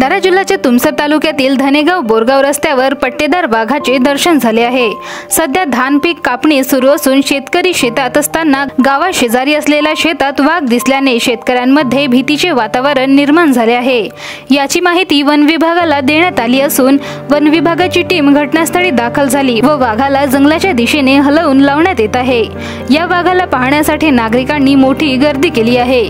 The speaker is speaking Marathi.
भंडारा जिल्ह्याच्या तुमसर तालुक्यातील धनेगाव बोरगाव रस्त्यावर पट्टेदार वाघाचे दर्शन झाले आहे। सध्या धान पीक कापणी सुरू असून शेतकरी शेतात असताना गावाशेजारी असलेल्या शेतात वाघ दिसल्याने शेतकऱ्यांमध्ये भीतीचे वातावरण निर्माण झाले आहे। याची माहिती वन विभागाला देण्यात आली असून वन विभागाची टीम घटनास्थळी दाखल झाली व वाघाला जंगलाच्या दिशेने हलवून लावण्यात येत आहे। या वाघाला पाहण्यासाठी नागरिकांनी मोठी गर्दी केली आहे।